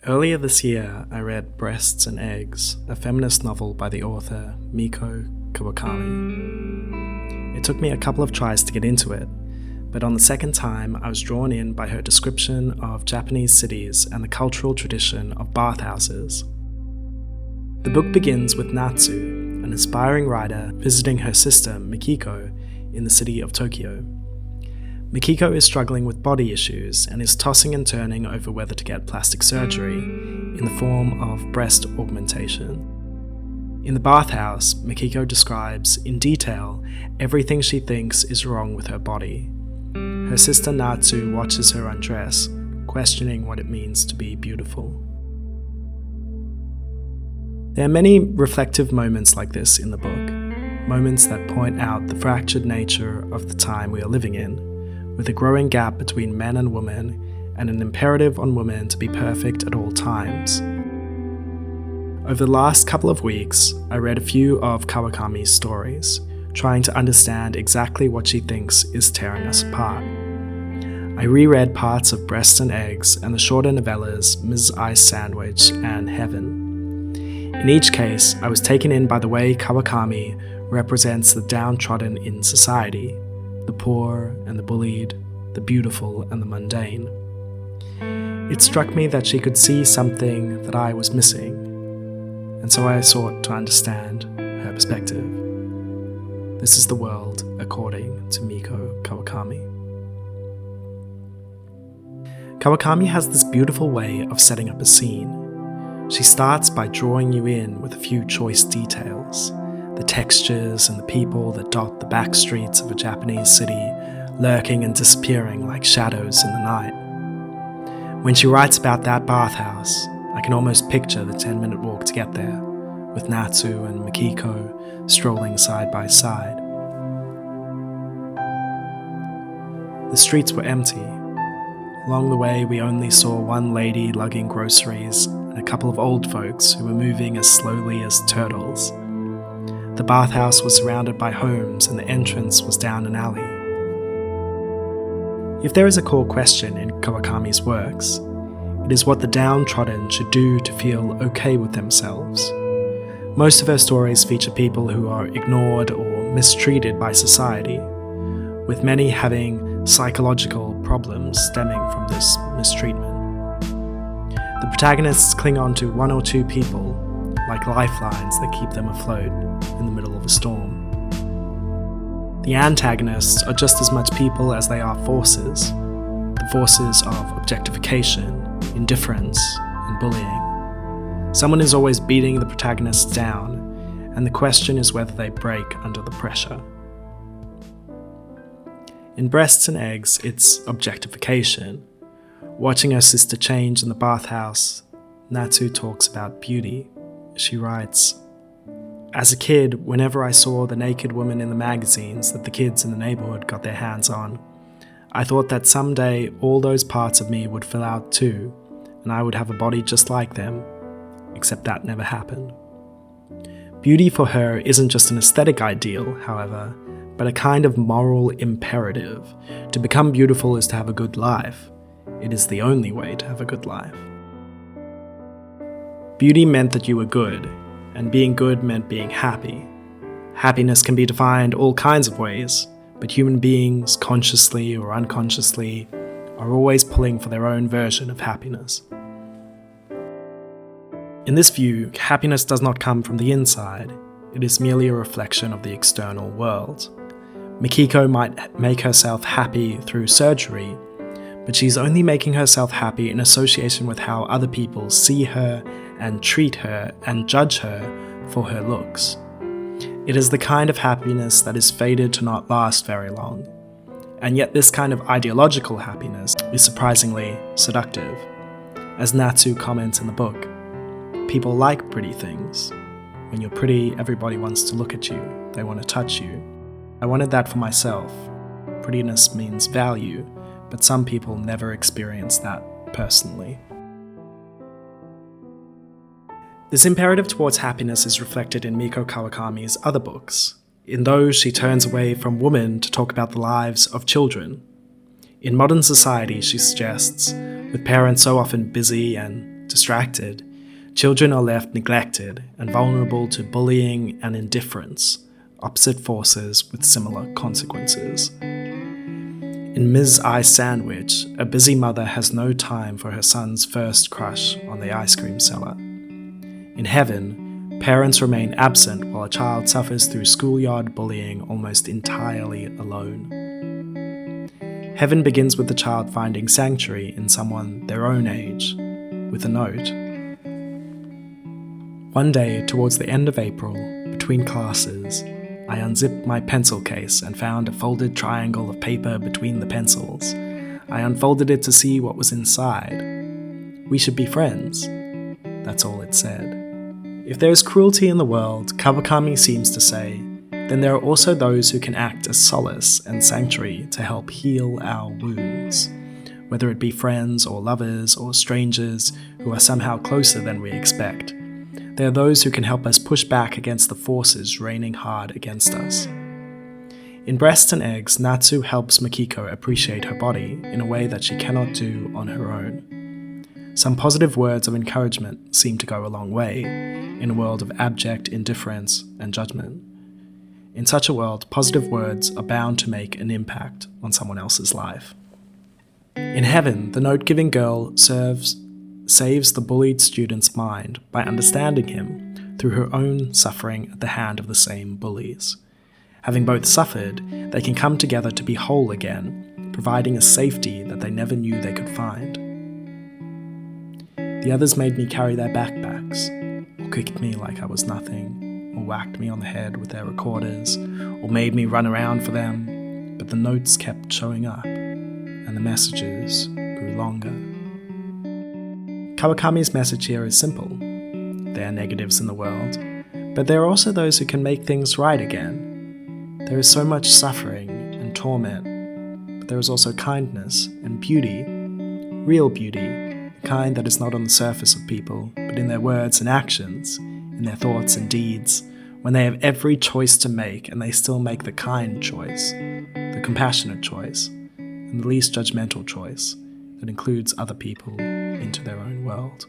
Earlier this year, I read Breasts and Eggs, a feminist novel by the author Mieko Kawakami. It took me a couple of tries to get into it, but on the second time, I was drawn in by her description of Japanese cities and the cultural tradition of bathhouses. The book begins with Natsu, an aspiring writer visiting her sister Makiko in the city of Tokyo. Makiko is struggling with body issues and is tossing and turning over whether to get plastic surgery in the form of breast augmentation. In the bathhouse, Makiko describes in detail everything she thinks is wrong with her body. Her sister Natsu watches her undress, questioning what it means to be beautiful. There are many reflective moments like this in the book, moments that point out the fractured nature of the time we are living in, with a growing gap between men and women, and an imperative on women to be perfect at all times. Over the last couple of weeks, I read a few of Kawakami's stories, trying to understand exactly what she thinks is tearing us apart. I reread parts of Breasts and Eggs and the shorter novellas Ms. Ice Sandwich and Heaven. In each case, I was taken in by the way Kawakami represents the downtrodden in society, the poor and the bullied, the beautiful and the mundane. It struck me that she could see something that I was missing, and so I sought to understand her perspective. This is the world according to Mieko Kawakami. Kawakami has this beautiful way of setting up a scene. She starts by drawing you in with a few choice details, the textures and the people that dot the back streets of a Japanese city, lurking and disappearing like shadows in the night. When she writes about that bathhouse, I can almost picture the 10-minute walk to get there, with Natsu and Makiko strolling side by side. The streets were empty. Along the way, we only saw one lady lugging groceries and a couple of old folks who were moving as slowly as turtles. The bathhouse was surrounded by homes and the entrance was down an alley. If there is a core question in Kawakami's works, it is what the downtrodden should do to feel okay with themselves. Most of her stories feature people who are ignored or mistreated by society, with many having psychological problems stemming from this mistreatment. The protagonists cling on to one or two people, like lifelines that keep them afloat in the middle of a storm. The antagonists are just as much people as they are forces, the forces of objectification, indifference, and bullying. Someone is always beating the protagonists down, and the question is whether they break under the pressure. In Breasts and Eggs, it's objectification. Watching her sister change in the bathhouse, Natsu talks about beauty. She writes, "As a kid, whenever I saw the naked women in the magazines that the kids in the neighborhood got their hands on, I thought that someday all those parts of me would fill out too, and I would have a body just like them, except that never happened." Beauty for her isn't just an aesthetic ideal, however, but a kind of moral imperative. To become beautiful is to have a good life. It is the only way to have a good life. Beauty meant that you were good, and being good meant being happy. Happiness can be defined all kinds of ways, but human beings, consciously or unconsciously, are always pulling for their own version of happiness. In this view, happiness does not come from the inside, it is merely a reflection of the external world. Makiko might make herself happy through surgery, but she's only making herself happy in association with how other people see her and treat her and judge her for her looks. It is the kind of happiness that is fated to not last very long, and yet this kind of ideological happiness is surprisingly seductive. As Natsu comments in the book, people like pretty things. When you're pretty, everybody wants to look at you, they want to touch you. I wanted that for myself. Prettiness means value, but some people never experience that personally. This imperative towards happiness is reflected in Mieko Kawakami's other books. In those, she turns away from women to talk about the lives of children. In modern society, she suggests, with parents so often busy and distracted, children are left neglected and vulnerable to bullying and indifference, opposite forces with similar consequences. In Ms. Ice Sandwich, a busy mother has no time for her son's first crush on the ice cream seller. In Heaven, parents remain absent while a child suffers through schoolyard bullying almost entirely alone. Heaven begins with the child finding sanctuary in someone their own age, with a note. One day, towards the end of April, between classes, I unzipped my pencil case and found a folded triangle of paper between the pencils. I unfolded it to see what was inside. We should be friends. That's all it said. If there is cruelty in the world, Kawakami seems to say, then there are also those who can act as solace and sanctuary to help heal our wounds, whether it be friends or lovers or strangers who are somehow closer than we expect. There are those who can help us push back against the forces raining hard against us. In Breasts and Eggs, Natsu helps Makiko appreciate her body in a way that she cannot do on her own. Some positive words of encouragement seem to go a long way in a world of abject indifference and judgment. In such a world, positive words are bound to make an impact on someone else's life. In Heaven, the note-giving girl saves the bullied student's mind by understanding him through her own suffering at the hand of the same bullies. Having both suffered, they can come together to be whole again, providing a safety that they never knew they could find. The others made me carry their backpacks, or kicked me like I was nothing, or whacked me on the head with their recorders, or made me run around for them, but the notes kept showing up, and the messages grew longer. Kawakami's message here is simple. There are negatives in the world, but there are also those who can make things right again. There is so much suffering and torment, but there is also kindness and beauty, real beauty, the kind that is not on the surface of people, but in their words and actions, in their thoughts and deeds, when they have every choice to make and they still make the kind choice, the compassionate choice, and the least judgmental choice that includes other people into their own world.